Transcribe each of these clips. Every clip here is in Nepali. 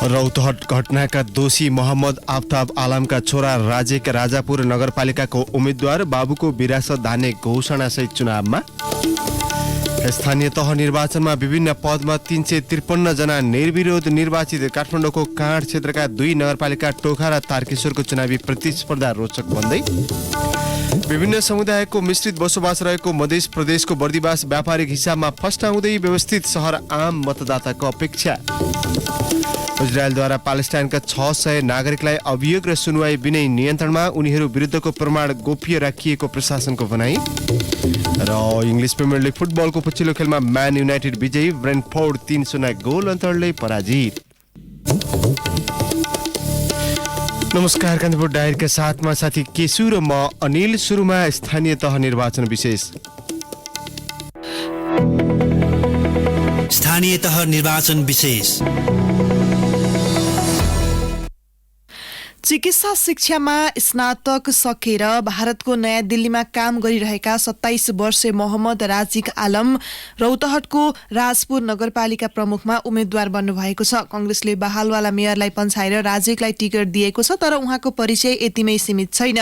रौतहट घटनाका दोषी मोहम्मद आफ्ताब आलमका छोरा राजेक राजापुर नगरपालिकाको उम्मेद्वार बाबुको विरासत धान्ने घोषणासहित चुनावमा। स्थानीय तह निर्वाचनमा विभिन्न पदमा 353 जना निर्विरोध निर्वाचित। काठमाडौँको काँड क्षेत्रका 2 नगरपालिका टोखा र तारकेश्वरको चुनावी प्रतिस्पर्धा रोचक बन्दै। विभिन्न समुदायको मिश्रित बसोबास रहेको मध्य प्रदेशको बर्दिवास व्यापारिक हिसाबमा फस्टाउँदै व्यवस्थित सहर आम मतदाताको अपेक्षा। इजरायलद्वारा पालेस्टाइनका 600 नागरिकलाई अभियोग र सुनवाई बिनै नियन्त्रणमा, उनीहरू विरुद्धको प्रमाण गोप्य राखिएको प्रशासनको भनाई। र इङ्ग्लिस प्रिमियर लिग फुटबलको पछिल्लो खेलमा म्यान युनाइटेड विजयी, ब्रेन्टफोर्ड 3-0 गोल अन्तरले पराजित। नमस्कार, कान्तिपुर डायरीका साथमा साथी केशु र म अनिल। सुरुमा स्थानीय तह निर्वाचन विशेष। स्थानीय तह निर्वाचन विशेष। चिकित्सा शिक्षामा स्नातक सकेर भारतको नयाँ दिल्लीमा काम गरिरहेका 27 वर्षीय मोहम्मद राजिक आलम रौतहटको राजपुर नगरपालिका प्रमुखमा उम्मेद्वार बन्नुभएको छ। कांग्रेसले बहालवाला मेयरलाई पन्छाएर राजिकलाई टिकट दिएको छ, तर उहाँको परिचय यतिमै सीमित छैन।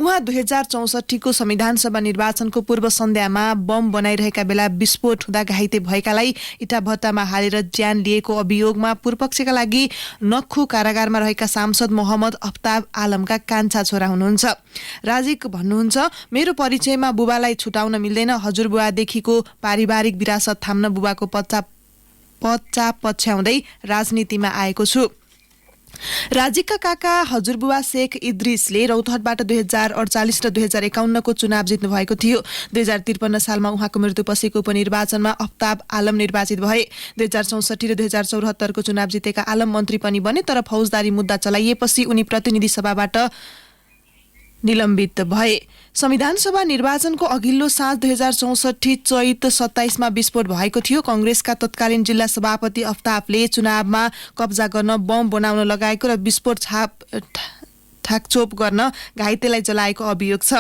उहाँ 2064 को संविधान सभा निर्वाचनको पूर्व सन्ध्यामा बम बनाइरहेका बेला विस्फोट हुँदा घाइते भएकालाई इटाभट्टामा हालेर ज्यान लिएको अभियोगमा पूर्वपक्षका लागि नक्खु कारागारमा रहेका सांसद मोहम्मद आफ्ताब आलमका कान्छा छोरा हुनुहुन्छ। राजिक भन्नुहुन्छ, मेरो परिचयमा बुबालाई छुटाउन मिल्दैन। हजुरबुवादेखिको पारिवारिक विरासत थाम्न बुबाको पच्चा पछ्याउँदै राजनीतिमा आएको छु। राजिकका काका हजुरबुवा शेख इद्रिसले रौतहटबाट 2048 र 2051 को चुनाव जित्नु भएको थियो। 2053 सालमा उहाँको मृत्युपछिको उपनिर्वाचनमा आफ्ताब आलम निर्वाचित भए। 2064 र 2074 को चुनाव जितेका आलम मन्त्री पनि बने, तर फौजदारी मुद्दा चलाइएपछि उनी प्रतिनिधि सभाबाट निलम्बित भए। संविधान सभा निर्वाचनको अघिल्लो साँझ 2064 चैत 27 मा विस्फोट भएको थियो। कांग्रेसका तत्कालीन जिल्ला सभापति आफ्ताबले चुनावमा कब्जा गर्न बम बनाउन लगाएको र विस्फोट ठाकचोप गर्न घाइतेलाई जलाएको अभियोग छ।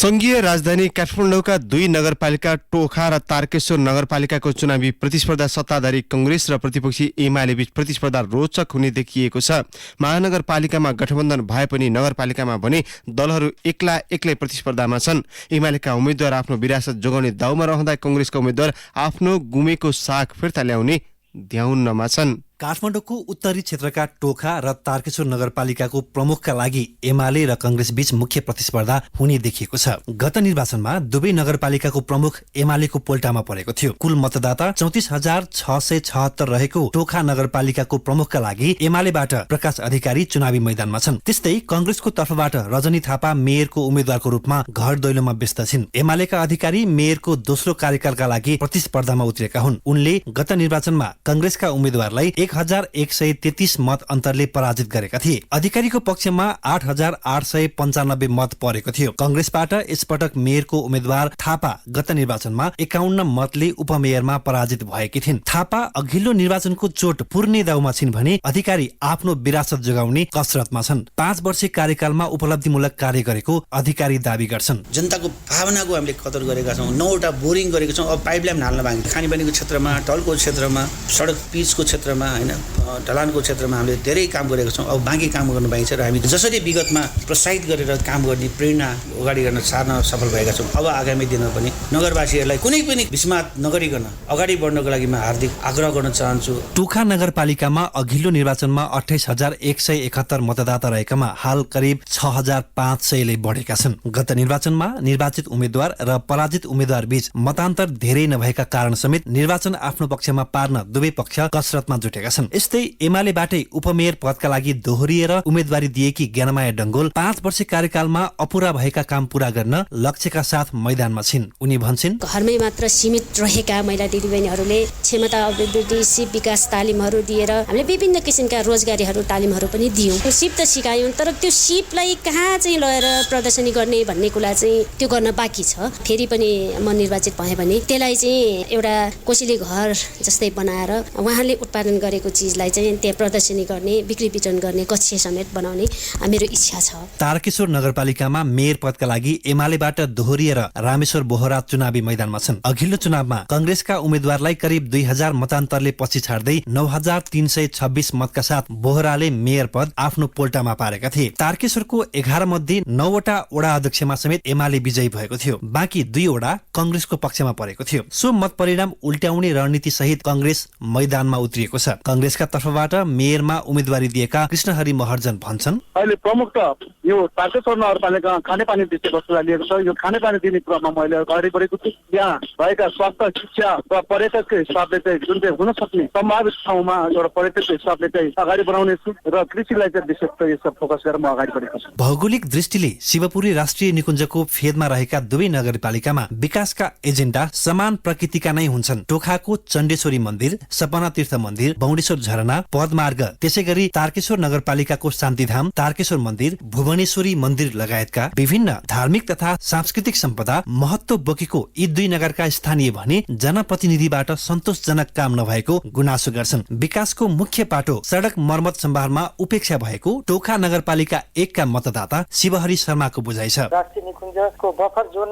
संघीय राजधानी काठमाडौँका 2 नगरपालिका टोखा र तारकेश्वर नगरपालिकाको चुनावी प्रतिस्पर्धा सत्ताधारी कांग्रेस र प्रतिपक्षी एमाले बीच प्रतिस्पर्धा रोचक हुने देखिएको छ। महानगरपालिकामा गठबन्धन भए पनि नगरपालिकामा भने दलहरू एक्लै प्रतिस्पर्धामा छन्। एमालेका उम्मेद्वार आफ्नो विरासत जोगाउने दाउमा रहँदा कांग्रेसका उम्मेद्वार आफ्नो गुमेको साख फिर्ता ल्याउने ध्याउनमा छन्। काठमाडौँको उत्तरी क्षेत्रका टोखा र तारकेश्वर नगरपालिकाको प्रमुखका लागि एमाले र कांग्रेस बीच मुख्य प्रतिस्पर्धा हुने देखिएको छ। गत निर्वाचनमा दुवै नगरपालिकाको प्रमुख एमालेको पोल्टामा परेको थियो। कुल मतदाता 34,676 रहेको टोखा नगरपालिकाको प्रमुखका लागि एमालेबाट प्रकाश अधिकारी चुनावी मैदानमा छन्। त्यस्तै कांग्रेसको तर्फबाट रजनी थापा मेयरको उम्मेद्वारको रूपमा घर दैलोमा व्यस्त छिन्। एमालेका अधिकारी मेयरको दोस्रो कार्यकालका लागि प्रतिस्पर्धामा उत्रेका हुन्। उनले गत निर्वाचनमा कांग्रेसका उम्मेद्वारलाई 1133 मत अन्तरले पराजित गरेका थिए। अधिकारीको पक्षमा 8895 मत परेको थियो। कांग्रेसबाट यसपटक मेयरको उम्मेद्वार थापा गत निर्वाचनमा 51 मतले उपमेयरमा पराजित भएकी थिइन्। थापा अघिल्लो निर्वाचनको चोट पुर्ने दाउमा छिन् भने अधिकारी आफ्नो विरासत जोगाउने कसरतमा छन्। 5 वर्षीय कार्यकालमा उपलब्धिमूलक कार्य गरेको अधिकारी दावी गर्छन्। जनताको भावनाको हामीले कदर गरेका छौँ। 9वटा बोरिङ गरेका छौँ। अब पाइपलाइन हाल्न बाँकी। खानेपानीको क्षेत्रमा, टलको क्षेत्रमा, सडक पिचको क्षेत्रमा, ढलानको क्षेत्रमा हामीले धेरै काम गरेका छौँ। अब बाँकी काम गर्नु बाँकी छ र हामी जसरी विगतमा प्रोत्साहित गरेर काम गर्ने प्रेरणा अगाडि गर्न सार्न सफल भएका छौँ। अब आगामी दिनमा पनि नगरवासीहरूलाई कुनै पनि विस्मात नगरिकन अगाडि बढ्नको लागि म हार्दिक आग्रह गर्न चाहन्छु। टोखा नगरपालिकामा अघिल्लो निर्वाचनमा 28,171 मतदाता रहेकामा हाल करिब 6,500ले बढेका छन्। गत निर्वाचनमा निर्वाचित उम्मेद्वार र पराजित उम्मेद्वार बीच मतान्तर धेरै नभएका कारण समेत निर्वाचन आफ्नो पक्षमा पार्न दुवै पक्ष कसरतमा जुटेका छन्। यस्तै एमालेबाटै उपमेयर पदका लागि दोहोरिएर उम्मेदवारी दिएकी ज्ञानमाया डंगोल 5 वर्ष कार्यकालमा अपुरा भएका काम पूरा गर्न लक्ष्यका साथ मैदानमा छिन्। उनी भन्छन्, घरमै मात्र सीमित रहेका महिला दिदीबहिनीहरूले क्षमता अभिवृद्धि सिप विकास तालिमहरू दिएर हामीले विभिन्न किसिमका रोजगारीहरू तालिमहरू पनि दियौँ। सिप त सिकायौँ, तर त्यो सिपलाई कहाँ चाहिँ लगेर प्रदर्शनी गर्ने भन्ने कुरा चाहिँ त्यो गर्न बाँकी छ। फेरि पनि म निर्वाचित भएँ भने त्यसलाई चाहिँ एउटा कोसेली घर जस्तै बनाएर उहाँले उत्पादन गरेको चिजलाई चाहिँ त्यहाँ प्रदर्शनी गर्ने, बिक्री वितरण गर्ने कक्ष समेत बनाउने मेरो इच्छा छ। तारकेश्वर नगरपालिकामा मेयर पदका लागि एमालेबाट दोहोरिएर रामेश्वर बोहरा चुनावी मैदानमा छन्। अघिल्लो चुनावमा कंग्रेसका उम्मेद्वारलाई करिब 2000 मतान्तरले पछि छाड्दै 9326 मतका साथ बोहराले मेयर पद आफ्नो पोल्टामा पारेका थिए। तारकेश्वरको 11 मध्ये 9 वटा वडा अध्यक्षमा समेत एमाले विजयी भएको थियो। बाँकी 2 वडा कंग्रेसको पक्षमा परेको थियो। सो मत परिणाम उल्ट्याउने रणनीति सहित कंग्रेस मैदानमा उत्रिएको छ। कंग्रेसका तर्फबाट मेयरमा उम्मेदवारी दिएका कृष्णहरि महर्जन भन्छन्, अहिले प्रमुख त यो तारकेश्वर नगरपालिका खानेपानी विषयवस्तुलाई लिएको छ। यो खानेपानी दिने क्रममा मैले अगाडि बढेको छु। यहाँ भएका स्वास्थ्य, शिक्षा र पर्यटकको हिसाबले चाहिँ जुन चाहिँ हुन सक्ने सम्भावित ठाउँमा एउटा पर्यटकको हिसाबले चाहिँ अगाडि बढाउने छु र कृषिलाई चाहिँ विशेष यो सब फोकस गरेर म अगाडि बढेको छु। भौगोलिक दृष्टिले शिवपुरी राष्ट्रिय निकुञ्जको फेदमा रहेका दुवै नगरपालिकामा विकासका एजेन्डा समान प्रकृतिका नै हुन्छन्। टोखाको चण्डेश्वरी मन्दिर, सपना तीर्थ मन्दिर, बौडेश्वर झरना, पदमार्ग, त्यसैगरी तारकेश्वर नगरपालिकाको शान्तिधाम, तारकेश्वर मन्दिर, भुवनेश्वरी मन्दिर लगायतका विभिन्न धार्मिक तथा सांस्कृतिक सम्पदा महत्व बोकेको यी 2 नगरका स्थानीय भने जनप्रतिनिधिबाट सन्तोषजनक काम नभएको गुनासो गर्छन्। विकासको मुख्य पाटो सडक मर्मत सम्भारमा उपेक्षा भएको टोखा नगरपालिका 1 का मतदाता शिवहरि शर्माको बुझाइ छ। राष्ट्रिय निकुञ्जको बफर जोन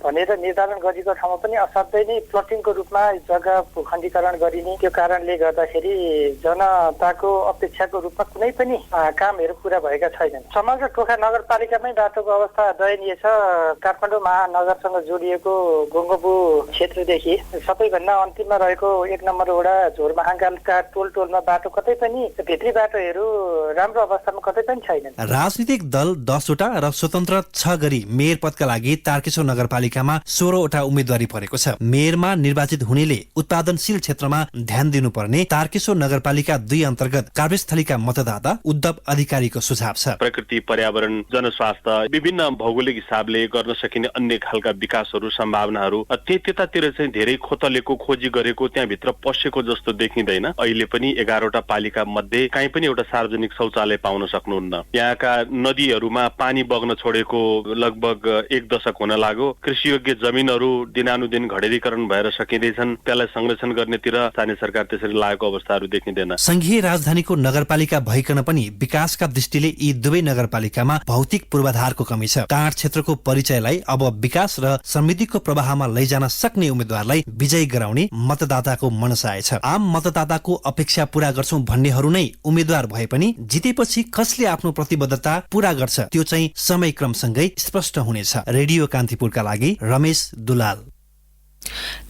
भनेर निर्धारण गरेको ठाउँमा पनि असाध्यै नै प्लटिङको रूपमा जग्गा भूखण्डीकरण गरिने, त्यो कारणले गर्दाखेरि जनताको अपेक्षाको रूपमा कुनै पनि कामहरू पूरा भएका छैनन्। समग्र टोखा नगरपालिकामै बाटोको अवस्था दयनीय छ। काठमाडौँ महानगरसँग जोडिएको गोङ्गबु क्षेत्रदेखि सबैभन्दा अन्तिममा रहेको 1 नम्बर वडा झोरमहाङ्गालका टोलमा बाटो कतै पनि भित्री बाटोहरू राम्रो अवस्थामा कतै पनि छैनन्। राजनीतिक दल 10 वटा र स्वतन्त्र 6 गरी मेयर पदका लागि तारकेश्वर नगरपालिकामा 16 वटा उम्मेदवारी परेको छ। मेयरमा निर्वाचित हुनेले उत्पादनशील क्षेत्रमा ध्यान दिनुपर्ने तारकेश्वर नगरपालिका 2 अन्तर्गत काभ्रेस्थलीका मतदाता उद्धव अधिकारीको सुझाव छ। प्रकृति, पर्यावरण, जनस्वास्थ्य, विभिन्न भौगोलिक हिसाबले गर्न सकिने अन्य खालका विकासहरू, सम्भावनाहरू त्यतातिर चाहिँ धेरै खोतलेको, खोजी गरेको, त्यहाँभित्र पसेको जस्तो देखिँदैन। अहिले पनि 11 वटा पालिका मध्ये कहीँ पनि एउटा सार्वजनिक शौचालय पाउन सक्नुहुन्न। यहाँका नदीहरूमा पानी बग्न छोडेको लगभग 1 दशक हुन लाग्यो। कृषियोग्य जमिनहरू दिनानुदिन घडेरीकरण भएर सकिँदैछन्। त्यसलाई संरक्षण गर्नेतिर स्थानीय सरकार त्यसरी लागेको अवस्थाहरू देखिँदैन। संघीय राजधानीको नगरपालिका भइकन पनि विकासका दृष्टिले यी दुवै नगरपालिकामा भौतिक पूर्वाधारको कमी छ। काँड क्षेत्रको परिचयलाई अब विकास र समृद्धिको प्रवाहमा लैजान सक्ने उम्मेद्वारलाई विजयी गराउने मतदाताको मनसाय छ। आम मतदाताको अपेक्षा पूरा गर्छौं भन्नेहरू नै उम्मेद्वार भए पनि जितेपछि कसले आफ्नो प्रतिबद्धता पूरा गर्छ त्यो चाहिँ समयक्रमसँगै स्पष्ट हुनेछ। रेडियो कान्तिपुरका लागि रमेश दुलाल।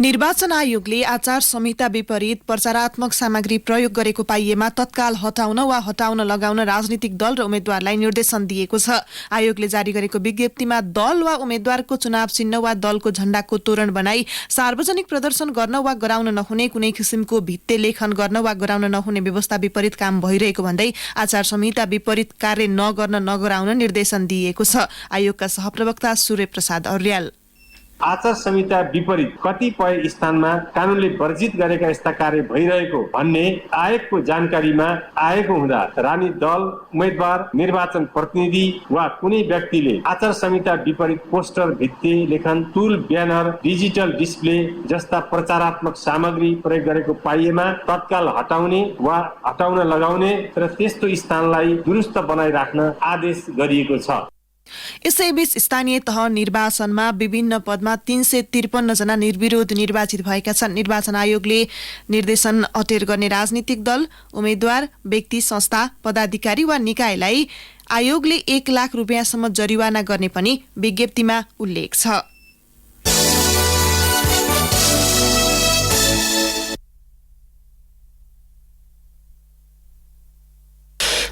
निर्वाचन आयोगले आचार संहिता विपरीत प्रचारात्मक सामग्री प्रयोग गरेको पाइएमा तत्काल हटाउन वा हटाउन लगाउन राजनीतिक दल र उम्मेद्वारलाई निर्देशन दिएको छ। आयोगले जारी गरेको विज्ञप्तिमा दल वा उम्मेद्वारको चुनाव चिन्ह वा दलको झण्डाको तोरण बनाई सार्वजनिक प्रदर्शन गर्न वा गराउन नहुने कुनै किसिमको भित्ते लेखन गर्न वा गराउन नहुने व्यवस्था विपरीत काम भइरहेको भन्दै आचार संहिता विपरीत कार्य नगराउन निर्देशन दिएको छ। आयोगका सहप्रवक्ता सूर्य प्रसाद अर्याल। आचार संहिता विपरीत कतिपय स्थानमा कानूनले वर्जित गरेका यस्ता कार्य भइरहेको भन्ने आयोगको जानकारीमा आएको हुँदा राजनीतिक दल, उम्मेद्वार, निर्वाचन प्रतिनिधि वा कुनै व्यक्तिले आचार संहिता विपरीत पोस्टर, भित्ते लेखन, टुल, ब्यानर, डिजिटल डिस्प्ले जस्ता प्रचारात्मक सामग्री प्रयोग गरेको पाइएमा तत्काल हटाउने वा हटाउन लगाउने र त्यस्तो स्थानलाई दुरुस्त बनाइराख्न आदेश गरिएको छ। यसैबीच स्थानीय तह निर्वाचनमा विभिन्न पदमा 353 जना निर्विरोध निर्वाचित भएका छन्। निर्वाचन आयोगले निर्देशन अटेर गर्ने राजनीतिक दल, उम्मेद्वार, व्यक्ति, संस्था, पदाधिकारी वा निकायलाई आयोगले 1 लाख रुपियाँसम्म जरिवाना गर्ने पनि विज्ञप्तिमा उल्लेख छ।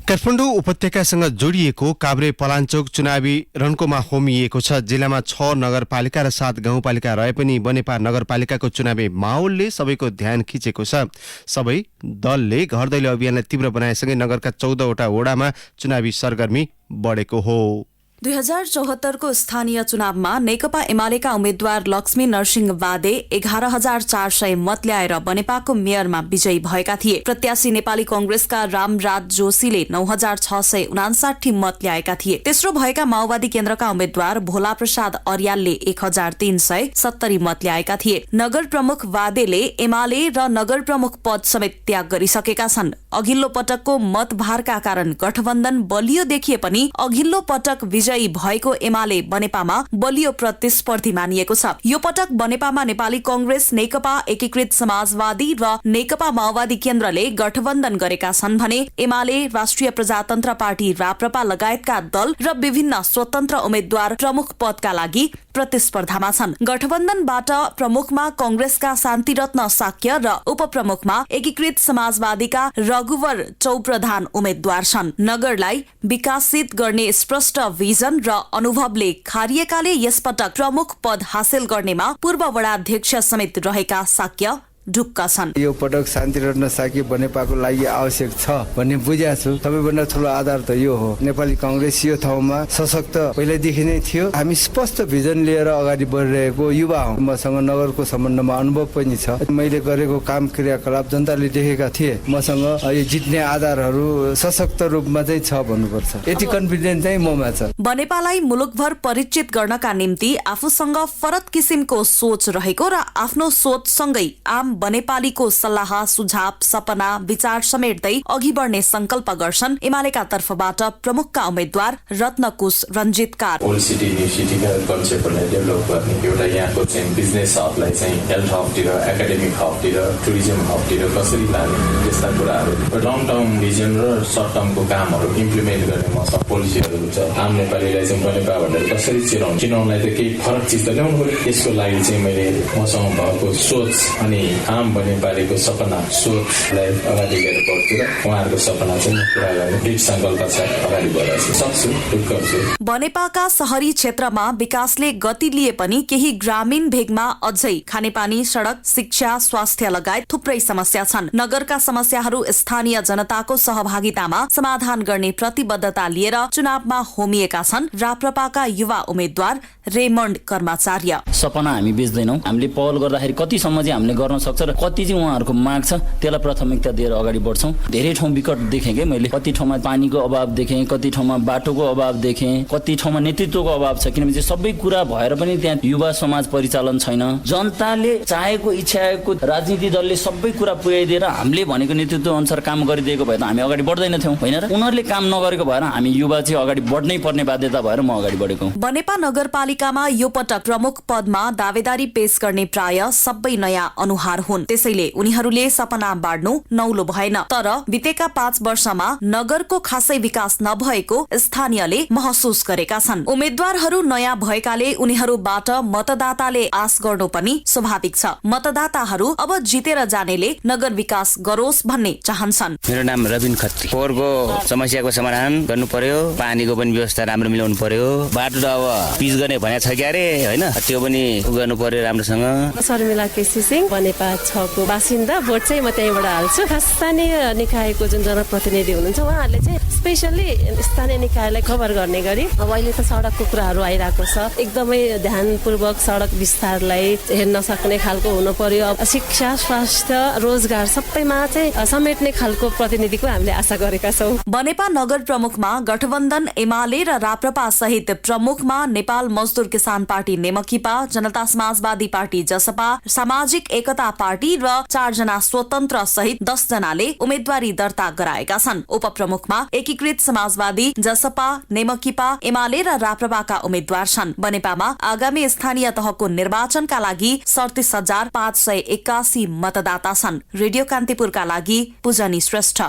काठमाडौँ उपत्यकासँग जोडिएको काभ्रे पलाञ्चोक चुनावी रणकोमा होमिएको छ। जिल्लामा 6 नगरपालिका र 7 गाउँपालिका रहे पनि बनेपा नगरपालिकाको चुनावी माहौलले सबैको ध्यान खिचेको छ। सबै दलले घर दैलो अभियानलाई तीव्र बनाएसँगै नगरका 14 वटा वडामा चुनावी सरगर्मी बढेको हो। 2074 को स्थानीय चुनावमा नेकपा एमालेका उम्मेद्वार लक्ष्मी नरसिंह वादे 11,400 मत ल्याएर बनेपाको मेयरमा विजयी भएका थिए। प्रत्याशी नेपाली कांग्रेसका रामराज जोशीले 9,659 मत ल्याएका थिए। तेस्रो भएका माओवादी केन्द्रका उम्मेद्वार भोला प्रसाद अर्यालले 1,370 मत ल्याएका थिए। नगर प्रमुख वादेले एमाले र नगर प्रमुख पद समेत त्याग गरिसकेका छन्। अघिल्लो पटकको मतभारका कारण गठबन्धन बलियो देखिए पनि अघिल्लो पटक विजयी भएको एमाले बनेपामा बलियो प्रतिस्पर्धी मानिएको छ। यो पटक बनेपामा नेपाली कांग्रेस, नेकपा एकीकृत समाजवादी र नेकपा माओवादी केन्द्रले गठबन्धन गरेका छन् भने एमाले, राष्ट्रिय प्रजातन्त्र पार्टी राप्रपा लगायतका दल र विभिन्न स्वतन्त्र उम्मेद्वार प्रमुख पदका लागि प्रतिस्पर्धामा छन्। गठबन्धनबाट प्रमुखमा कांग्रेसका शान्तिरत्न साक्य र उपप्रमुखमा एकीकृत समाजवादीका रघुवर चौप्रधान उम्मेद्वार छन्। नगरलाई विकासित गर्ने स्पष्ट भिजन र अनुभवले खारिएकाले यसपटक प्रमुख पद हासिल गर्नेमा पूर्व वडाध्यक्ष समेत रहेका साक्य ढुक्क छन्। यो पटक शान्तिरत्न साक्य बनेपाको लागि आवश्यक छ भन्ने बुझेको छु। सबैभन्दा ठूलो आधार त यो हो। नेपाली कांग्रेस यो ठाउँमा सशक्त पहिलेदेखि नै थियो। हामी स्पष्ट भिजन लिएर अगाडि बढिरहेको युवा हौं। मसँग नगरको सम्बन्धमा अनुभव पनि छ। मैले गरेको काम क्रियाकलाप जनताले देखेका थिए। मसँग यो जित्ने आधारहरू सशक्त रूपमा चाहिँ छ भन्नुपर्छ। यति कन्फिडेन्स चाहिँ ममा छ। बनेपालाई मुलुकभर परिचित गर्नका निम्ति आफूसँग फरक किसिमको सोच रहेको र आफ्नो सोचसँगै आम बनेपालीको सल्लाह, सुझाव, सपना, विचार समेट्दै अघि बढ्ने संकल्प गर्छन् एमालेका तर्फबाट प्रमुखका उम्मेद्वार रत्नकुश रञ्जित कार। ओल्ड सिटी न्यू सिटीका कन्सेप्टलाई डेभलप गर्ने एउटा यहाँको चाहिँ बिजनेस हबलाई चाहिँ हेल्थ हबतिर, एकाडेमिक हबतिर, टुरिज्म हबतिर कसरी लाने त्यस्ता कुराहरू लङ टर्म भिजन र सर्ट टर्मको कामहरू इम्प्लिमेन्ट गर्ने मसँग पोलिसीहरू छ। आम नेपालीलाई चाहिँ बनेपा भनेर कसरी चिनाउनलाई त केही फरक चिज त ल्याउनु पर्यो। यसको लागि चाहिँ मैले मसँग भएको सोच अनि आम बनेपालीको सपना सोचलाई अगाडि लिएर बढ्छु र उहाँहरूको सपना चाहिँ पुरा गर्ने दृढ संकल्प छ। अगाडि बढ्छु, सक्छु, ढुक्क छु। बनेपाका शहरी क्षेत्रमा विकासले गति लिए पनि केही ग्रामीण भेगमा अझै खानेपानी, सड़क, शिक्षा, स्वास्थ्य लगायत थुप्रै समस्या छन्। नगरका समस्याहरू स्थानीय जनताको सहभागितामा समाधान गर्ने प्रतिबद्धता लिएर चुनावमा होमिएका छन् राप्रपाका युवा उम्मेद्वार रेमण्ड कर्माचार्य। सपना हामी बेच्दैनौं। हामीले पहल गर्दाखेरि कतिसम्म चाहिँ हामीले गर्न सक्छ र कति चाहिँ उहाँहरूको माग छ त्यसलाई प्राथमिकता दिएर अगाडि बढ्छौं। धेरै ठाउँ विकट देखेँ के मैले, कति ठाउँमा पानीको अभाव देखेँ, कति ठाउँमा बाटोको अभाव देखेँ, कति ठाउँमा नेतृत्वको अभाव छ। किनभने चाहिँ सबै कुरा भएर पनि त्यहाँ युवा समाज परिचालन छैन। जनताले चाहेको इच्छाको राजनीति दलले सबै कुरा पुर्याइदिएर हामीले भनेको नेतृत्व अनुसार काम गरिदिएको भए त हामी अगाडि बढ्दैन थियौं, हैन र? उनीहरूले काम नगरेको भएर हामी युवा चाहिँ अगाडि बढ्नै पर्ने बाध्यता भएर म अगाडि बढेको। बनेपा नगरपालिकामा यो पटक प्रमुख पदमा दावेदारी पेश गर्ने प्राय सबै नयाँ अनुहार हुन्। त्यसैले उनीहरूले सपना बाँड्नु नौलो भएन। तर बितेका 5 वर्षमा नगरको खासै विकास नभएको स्थानीयले महसुस गरेका छन्। उम्मेद्वारहरू नयाँ भएकाले उनीहरूबाट मतदाताले आश गर्नु पनि स्वाभाविक छ। मतदाताहरू अब जितेर जानेले नगर विकास गरोस् भन्ने चाहन्छन्। मेरो नाम रबिन खत्री। फोहोरको समस्याको समाधान गर्नु पर्यो, पानीको पनि व्यवस्था राम्रो मिलाउनु पर्यो, बाटो त अब पिच गर्ने भने छ क्यारे हैन, त्यो पनि गर्नु पर्यो राम्रोसँग। शर्मिला केसी सिंह, बनेपा 6 को बासिन्दा। भोट चाहिँ म त्यहीबाट हाल्छु। खास स्थानीय निकायको जुन जनप्रतिनिधि हुनुहुन्छ उहाँहरूले चाहिँ स्पेशली स्थानीय निकायलाई खबर गर्ने गरी अब अहिले त सडकको कुराहरू आइरहेको छ। एकदमै ध्यानपूर्वक सडक विस्तारलाई हेर्न सक्ने खालको हुनु पर्यो। शिक्षा, स्वास्थ्य, रोजगार सबैमा चाहिँ समेट्ने खालको प्रतिनिधिको हामीले आशा गरेका छौँ। बनेपा नगर प्रमुखमा गठबन्धन एमाले र राप्रपा सहित प्रमुखमा नेपाल मजदुर किसान पार्टी नेमकिपा, जनता समाजवादी पार्टी जसपा, सामाजिक एकता पार्टी र 4 जना स्वतन्त्र सहित 10 जनाले उम्मेदवारी दर्ता गराएका छन्। उपप्रमुखमा एकीकृत समाजवादी, जसपा, नेमकिपा, एमाले र राप्रपाका उम्मेद्वार छन्। बनेपामा आगामी स्थानीय तहको निर्वाचनका लागि 37,581 मतदाता छन्। रेडियो कान्तिपुरका लागि पूजनी श्रेष्ठ।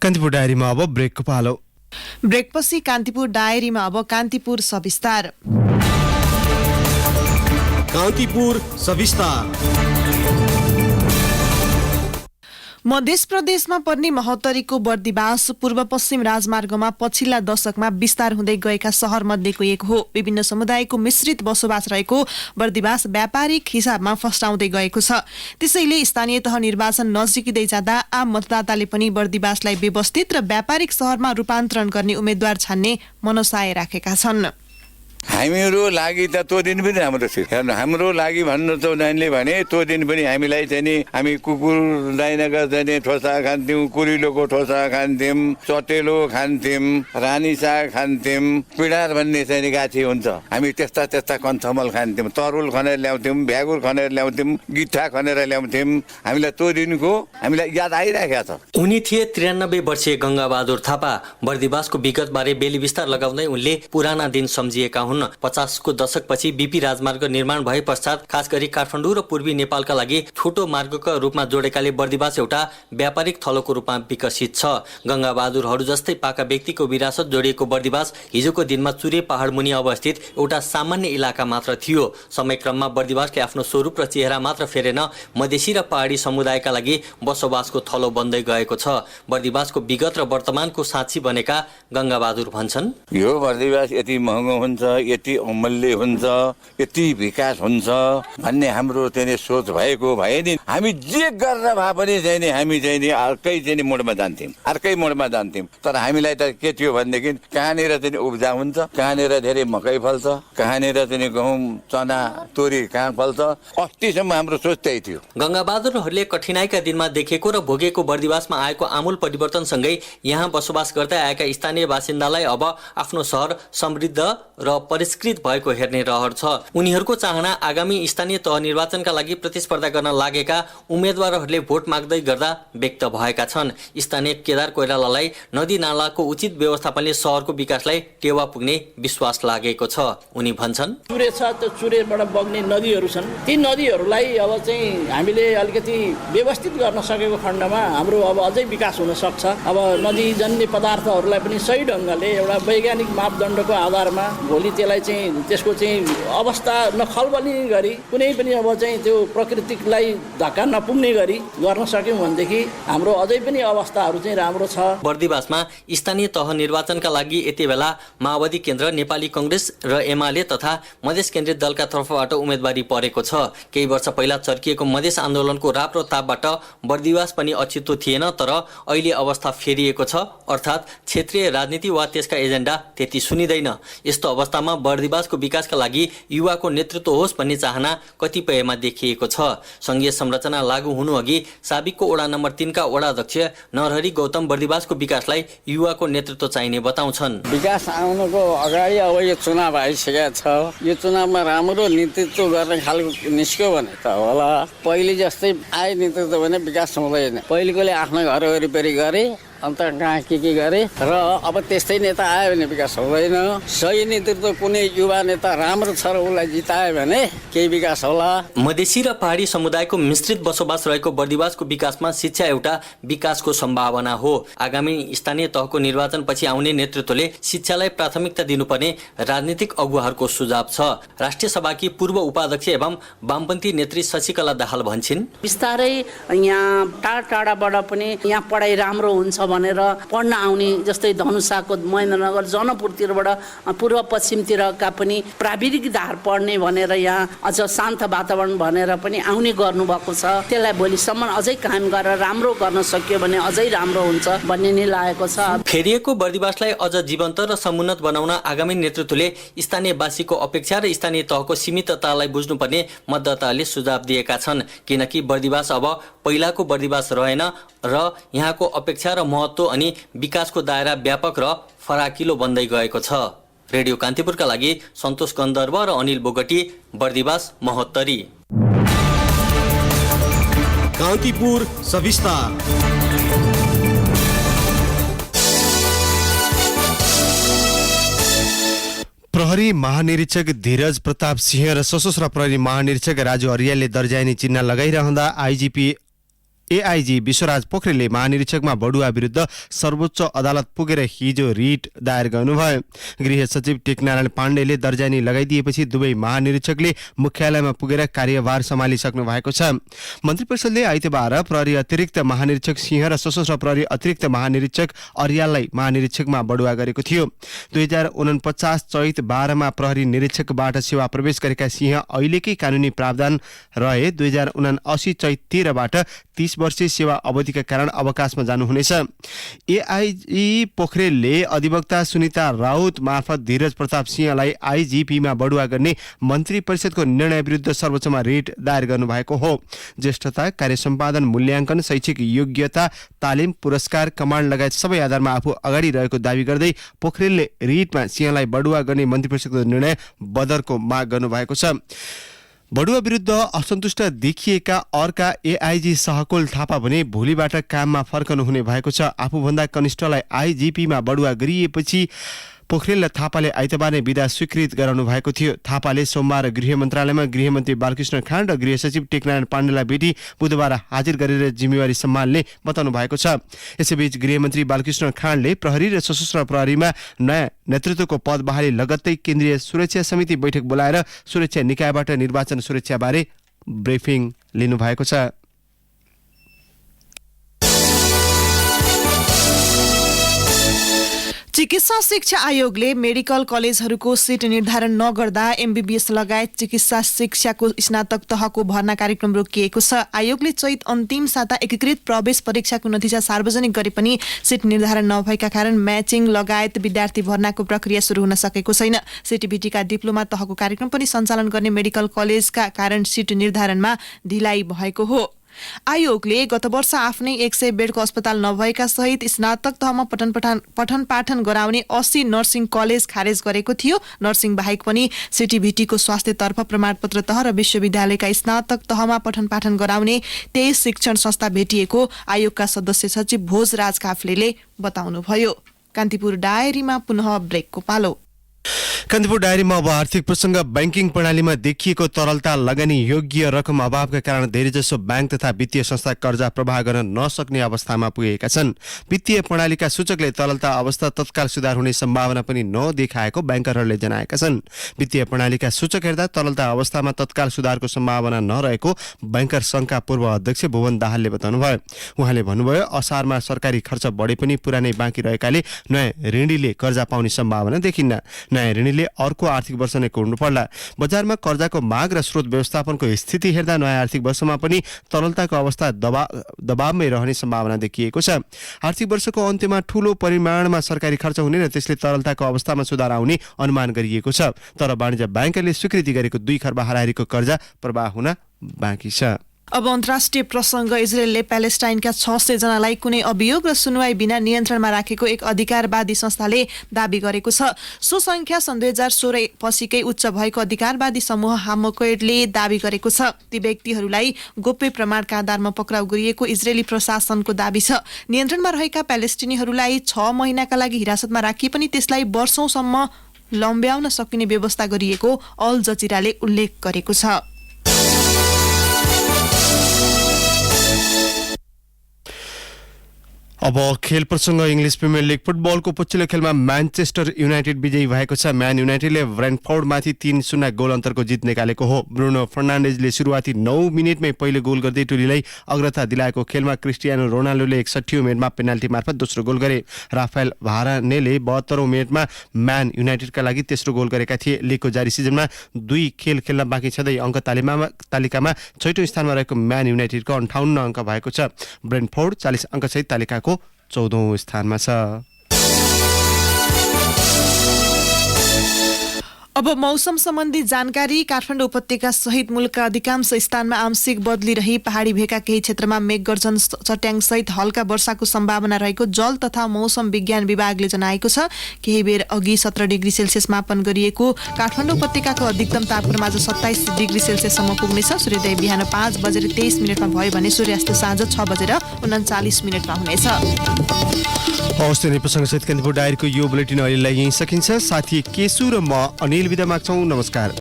कान्तिपुर डायरीमा अब ब्रेकको पालो। ब्रेकपछि कान्तिपुर डायरीमा अब कान्तिपुर सविस्तार। कान्तिपुर सविस्तार। मध्य प्रदेशमा पर्ने महोत्तरीको बर्दिवास पूर्व पश्चिम राजमार्गमा पछिल्ला दशकमा विस्तार हुँदै गएका शहर मध्येको एक हो। विभिन्न समुदायको मिश्रित बसोबास रहेको बर्दिवास व्यापारिक हिसाबमा फस्टाउँदै गएको छ। त्यसैले स्थानीय तह निर्वाचन नजिकिँदै जाँदा आम मतदाताले पनि बर्दिवासलाई व्यवस्थित र व्यापारिक शहरमा रूपान्तरण गर्ने उम्मेद्वार छान्ने मनसाय राखेका छन्। हामीहरू लागि त त्यो दिन पनि राम्रो थियो। हेर्नु, हाम्रो लागि भन्नु त उनीहरूले भने त्यो दिन पनि हामीलाई चाहिँ नि हामी कुकुर दाइनाका चाहिँ नि ठोसा खान्थ्यौँ, कुरिलोको ठोसा खान्थ्यौँ, चटेलो खान्थ्यौँ, रानी साग खान्थ्यौँ, पिडार भन्ने चाहिँ नि गाछी हुन्छ, हामी त्यस्ता कन्थमल खान्थ्यौँ, तरुल खनेर ल्याउँथ्यौँ, भ्यागुर खनेर ल्याउँथ्यौँ, गिट्ठा खनेर ल्याउँथ्यौँ। हामीलाई त्यो दिनको हामीलाई याद आइरहेको छ। उनी थिए 93 वर्षीय गंगाबहादुर थापा। बर्दिवासको विगतबारे बेली विस्तार लगाउँदै उनले पुराना दिन सम्झिएका हुन्। 50 को दशकपछि बीपी राजमार्ग निर्माण भए पश्चात खास गरी काठमाडौँ र पूर्वी नेपालका लागि छोटो मार्गका रूपमा जोडेकाले बर्दिवास एउटा व्यापारिक थलोको रूपमा विकसित छ। गंगाबहादुरहरू जस्तै पाका व्यक्तिको विरासत जोडिएको बर्दिवास हिजोको दिनमा चुरे पहाड मुनि अवस्थित एउटा सामान्य इलाका मात्र थियो। समयक्रममा बर्दिवासले आफ्नो स्वरूप र चेहरा मात्र फेरेन, मधेसी र पहाडी समुदायका लागि बसोबासको थलो बन्दै गएको छ। बर्दिवासको विगत र वर्तमानको साक्षी बनेका गंगाबहादुर भन्छन्, यो बर्दिवास यति महँगो हुन्छ, यति अमूल्य हुन्छ, यति विकास हुन्छ भन्ने हाम्रो चाहिँ सोच भएको भए नि हामी जे गरेर भए पनि चाहिँ नि हामी चाहिँ नि अर्कै चाहिँ मोडमा जान्थ्यौँ। तर हामीलाई त के थियो भनेदेखि कहाँनिर चाहिँ उब्जा हुन्छ, कहाँनिर धेरै मकै फल्छ, कहाँनिर चाहिँ गहुँ चना तोरी कहाँ फल्छ, अस्तिसम्म हाम्रो सोच त्यही थियो। गंगाबहादुरहरूले कठिनाइका दिनमा देखेको र भोगेको बर्दिवासमा आएको आमूल परिवर्तनसँगै यहाँ बसोबास गर्दै आएका स्थानीय बासिन्दालाई अब आफ्नो शहर समृद्ध र परिष्कृत भएको हेर्ने रहर छ। उनीहरूको चाहना आगामी स्थानीय तह निर्वाचनका लागि प्रतिस्पर्धा गर्न लागेका उम्मेद्वारहरूले भोट माग्दै गर्दा व्यक्त भएका छन्। स्थानीय केदार कोइरालालाई नदी नालाको उचित व्यवस्थापनले शहरको विकासलाई टेवा पुग्ने विश्वास लागेको छ। उनी भन्छन्, चुरे छ, त्यो चुरेबाट बग्ने नदीहरू छन्, ती नदीहरूलाई अब चाहिँ हामीले अलिकति व्यवस्थित गर्न सकेको खण्डमा हाम्रो अब अझै विकास हुन सक्छ। अब नदीजन्य पदार्थहरूलाई पनि सही ढङ्गले एउटा वैज्ञानिक मापदण्डको आधारमा भोलि त्यसलाई चाहिँ त्यसको चाहिँ अवस्था नखलबली गरी कुनै पनि अब चाहिँ त्यो प्रकृतिलाई धक्का नपुग्ने गरी गर्न सक्यौँ भनेदेखि हाम्रो अझै पनि अवस्थाहरू चाहिँ राम्रो छ। बर्दिवासमा स्थानीय तह निर्वाचनका लागि यति बेला माओवादी केन्द्र, नेपाली कांग्रेस र एमाले तथा मधेस केन्द्रित दलका तर्फबाट उम्मेदवारी परेको छ। केही वर्ष पहिला चर्किएको मधेस आन्दोलनको राप र तापबाट बर्दिवास पनि अछितो थिएन, तर अहिले अवस्था फेरिएको छ, अर्थात् क्षेत्रीय राजनीति वा त्यसका एजेन्डा त्यति सुनिँदैन। यस्तो अवस्थामा बर्दिवासको विकासका लागि युवाको नेतृत्व होस् भन्ने चाहना कतिपयमा देखिएको छ। संघीय संरचना लागू हुनु अघि साबिकको वडा नम्बर 3 का वडा अध्यक्ष नरहरि गौतम बर्दिवासको विकासलाई युवाको नेतृत्व चाहिने बताउँछन्। विकास आउनको अगाडि अब यो चुनाव आइसकेको छ, यो चुनावमा राम्रो नेतृत्व गर्ने खालको निस्क्यो भने त होला। पहिले जस्तै आए नेतृत्व भने विकास हुँदैन। पहिलेकोले आफ्नो घर वरिपरि गरे, अन्त कहाँ के गरे र अब त्यस्तै नेता आयो भने विकास हुँदैन। सही नेतृत्व कुनै युवा नेता राम्रो छ र उसलाई जितायो भने केही विकास होला। मधेसी र पहाडी समुदायको मिश्रित बसोबास रहेको बर्दिवासको विकासमा शिक्षा एउटा विकासको सम्भावना हो। आगामी स्थानीय तहको निर्वाचनपछि आउने नेतृत्वले शिक्षालाई प्राथमिकता दिनुपर्ने राजनीतिक अगुवाहरूको सुझाव छ। राष्ट्रिय सभाकी पूर्व उपाध्यक्ष एवं वामपन्थी नेत्री शशिकला दाहाल भन्छन्, बिस्तारै यहाँ टाढाबाट पनि यहाँ पढाइ राम्रो हुन्छ भनेर पढ्न आउने, जस्तै धनुषाको महेन्द्रनगर जनकपुरतिरबाट पूर्व पश्चिमतिरका पनि प्राविधिक धार पढ्ने भनेर यहाँ अझ शान्त वातावरण भनेर पनि आउने गर्नुभएको छ। त्यसलाई भोलिसम्म अझै कायम गरेर राम्रो गर्न सकियो भने अझै राम्रो हुन्छ भन्ने नै लागेको छ। फेरिएको बर्दिवासलाई अझ जीवन्त र समुन्नत बनाउन आगामी नेतृत्वले स्थानीयवासीको अपेक्षा र स्थानीय तहको सीमिततालाई बुझ्नुपर्ने मतदाताले सुझाव दिएका छन्। किनकि बर्दिवास अब पहिलाको बर्दिवास रहेन र यहाँको अपेक्षा र महत्त्व अनि विकासको दायरा व्यापक र फराकिलो बन्दै गएको छ। रेडियो कान्तिपुरका लागि सन्तोष गन्धर्व र अनिल बोगटी, बर्दिवास महोत्तरी। कान्तिपुर सविस्तार। प्रहरी महानिरीक्षक धीरज प्रताप सिंह र सशस्त्र प्रहरी महानिरीक्षक राजु अर्यालले दर्जानी चिन्ह लगाइरहँदा आइजिपी एआईजी विश्वराज पोखरेलले महानिरीक्षकमा बडुवा विरुद्ध सर्वोच्च अदालत पुगेर हिजो रिट दायर गर्नुभयो। गृह सचिव टेकनारायण पाण्डेले दर्जानी लगाइदिएपछि दुवै महानिरीक्षकले मुख्यालयमा पुगेर कार्यभार सम्हालिसक्नु भएको छ। मन्त्री परिषदले आइतबार प्रहरी अतिरिक्त महानिरीक्षक सिंह र सशस्त्र प्रहरी अतिरिक्त महानिरीक्षक अर्याललाई महानिरीक्षकमा बडुवा गरेको थियो। 2049 चैत 12 प्रहरी निरीक्षकबाट सेवा प्रवेश गरेका सिंह अहिलेकै कानुनी प्रावधान रहे 2079 चैत 13बाट 30 वर्षीय सेवा अवधिका कारण अवकाशमा जानुहुनेछ। एआईजी पोखरेलले अधिवक्ता सुनिता राउत मार्फत धीरज प्रताप सिंहलाई आईजीपीमा बडुवा गर्ने मन्त्री परिषदको निर्णय विरुद्ध सर्वोच्चमा रिट दायर गर्नुभएको हो। ज्येष्ठता, कार्य सम्पादन, मूल्याङ्कन, शैक्षिक योग्यता, तालिम, पुरस्कार, कमान्ड लगायत सबै आधारमा आफू अगाडि रहेको दावी गर्दै पोखरेलले रिटमा सिंहलाई बडुवा गर्ने मन्त्री परिषदको निर्णय बदरको माग गर्नुभएको छ। बडुवा विरुद्ध असन्तुष्ट देखिएका अर्का एआईजी सहकुल थापा भने भोलिबाट काममा फर्कनु हुने भएको छ। आफूभन्दा कनिष्ठलाई आईजीपीमा बडुवा गरिएपछि पोखरेल र थापाले आइतबार नै विदा स्वीकृत गराउनु भएको थियो। थापाले सोमबार गृह मन्त्रालयमा गृहमन्त्री बालकृष्ण खाँड र गृह सचिव टेकनारायण पाण्डेलाई भेटी बुधबार हाजिर गरेर जिम्मेवारी सम्हाल्ने बताउनु भएको छ। यसैबीच गृहमन्त्री बालकृष्ण खाँडले प्रहरी र सशस्त्र प्रहरीमा नयाँ नेतृत्वको पद बहाली लगत्तै केन्द्रीय सुरक्षा समिति बैठक बोलाएर सुरक्षा निकायबाट निर्वाचन सुरक्षाबारे ब्रिफिङ लिनुभएको छ। चिकित्सा शिक्षा आयोगले मेडिकल कलेजहरूको सिट निर्धारण नगर्दा एमबीबीएस लगायत चिकित्सा शिक्षाको स्नातक तहको भर्ना कार्यक्रम रोकिएको छ। आयोगले चैत अन्तिम साता एकीकृत प्रवेश परीक्षाको नतिजा सार्वजनिक गरे पनि सिट निर्धारण नभएका कारण म्याचिङ लगायत विद्यार्थी भर्नाको प्रक्रिया सुरु हुन सकेको छैन। सीटीबीटीका डिप्लोमा तहको कार्यक्रम पनि सञ्चालन गर्ने मेडिकल कलेजका कारण सिट निर्धारणमा ढिलाइ भएको हो। आयोगले गत वर्ष आफ्नै 100 बेडको अस्पताल नभएका सहित स्नातक तहमा पठन पाठन गराउने 80 नर्सिङ कलेज खारेज गरेको थियो। नर्सिङ बाहेक पनि सीटीबीटीको स्वास्थ्यतर्फ प्रमाणपत्र तह र विश्वविद्यालयका स्नातक तहमा पठन पाठन गराउने 23 शिक्षण संस्था भेटिएको आयोगका सदस्य सचिव भोजराज काफ्लेले बताउनुभयो। कान्तिपुर डायरीमा पुनः ब्रेकको पालो। कान्तिपुर डायरीमा अब आर्थिक प्रसंग। बैंकिङ प्रणालीमा देखिएको तरलता, लगानी योग्य रकम अभावका कारण धेरैजसो बैंक तथा वित्तीय संस्था कर्जा प्रवाह गर्न नसक्ने अवस्थामा पुगेका छन्। वित्तीय प्रणालीका सूचकले तरलता अवस्था तत्काल सुधार हुने सम्भावना पनि नदेखाएको बैंकरहरूले जनाएका छन्। वित्तीय प्रणालीका सूचक हेर्दा तरलता अवस्थामा तत्काल सुधारको सम्भावना नरहेको बैंकर संघका पूर्व अध्यक्ष भुवन दाहालले बताउनुभयो। उहाँले भन्नुभयो, असारमा सरकारी खर्च बढे पनि पुरानै बाँकी रहेकाले नयाँ ऋणीले कर्जा पाउने सम्भावना देखिन्न। नयाँ ऋणीले अर्को आर्थिक वर्ष नै कोर्नु पर्ला। बजारमा कर्जाको माग र स्रोत व्यवस्थापनको स्थिति हेर्दा नयाँ आर्थिक वर्षमा पनि तरलताको अवस्था दबावमै रहने सम्भावना देखिएको छ। आर्थिक वर्षको अन्त्यमा ठूलो परिमाणमा सरकारी खर्च हुने र त्यसले तरलताको अवस्थामा सुधार आउने अनुमान गरिएको छ। तर वाणिज्य बैंकले स्वीकृति गरेको 2 खर्ब हाराहारीको कर्जा प्रवाह हुन बाँकी छ। अब अन्तर्राष्ट्रिय प्रसंग। इजरायलले प्यालेस्टाइनका 600 जनालाई कुनै अभियोग र सुनवाई बिना नियन्त्रणमा राखेको एक अधिकारवादी संस्थाले दाबी गरेको छ। सो संख्या सन् 2016 पछिकै उच्च भएको अधिकारवादी समूह हामोकेडले दाबी गरेको छ। ती व्यक्तिहरूलाई गोप्य प्रमाणका आधारमा पक्राउ गरिएको इजरायली प्रशासनको दाबी छ। नियन्त्रणमा रहेका प्यालेस्टिनीहरूलाई 6 महिनाका लागि हिरासतमा राखिए पनि त्यसलाई वर्षौंसम्म लम्ब्याउन सकिने व्यवस्था गरिएको अल जजिराले उल्लेख गरेको छ। अब खेल प्रसंग। इंग्लिश प्रिमियर लीग फुटबलको पछिल्लो खेलमा म्यानचेस्टर युनाइटेड विजयी भएको छ। म्यान युनाइटेडले ब्रेन्टफोर्डमाथि 3-0 गोल अन्तरको जित निकालेको हो। ब्रुनो फर्नान्डेजले सुरुवाती 9 मिनेटमै पहिलो गोल गर्दै टोलीलाई अग्रता दिलाएको खेलमा क्रिस्टियानो रोनाल्डोले 61औं मिनेटमा पेनाल्टी मार्फत दोस्रो गोल गरे। राफेल भारानेले 72औं मिनेटमा म्यान युनाइटेडका लागि तेस्रो गोल गरेका थिए। लीगको जारी सिजनमा 2 खेल खेल्न बाँकी छँदै अङ्क तालिकामा 6औं स्थानमा रहेको म्यान युनाइटेडको 58 अङ्क भएको छ। ब्रेन्टफोर्ड 40 अङ्कसहित तालिकाको 14औं स्थानमा छ। अब मौसम सम्बन्धी जानकारी। काठमाडौँ उपत्यका सहित मुलुकका अधिकांश स्थानमा आंशिक बदली रही पहाडी भेगका केही क्षेत्रमा मेघगर्जन चट्याङ सहित हल्का वर्षाको सम्भावना रहेको जल तथा मौसम विज्ञान विभागले जनाएको छ। केही बेर अघि 17 डिग्री सेल्सियस मापन गरिएको काठमाडौँ उपत्यकाको अधिकतम तापक्रम आज 27 डिग्री सेल्सियससम्म पुग्नेछ। सूर्योदय बिहान 5:23 भयो भने सूर्यास्त साँझ 6:39 हुनेछ। हवस्, प्रसङ्गसहित कान्तिपुर डायरीको यो बुलेटिन अहिलेलाई यहीँ सकिन्छ। साथी केशु र म अनिल बिदा माग्छौँ। नमस्कार।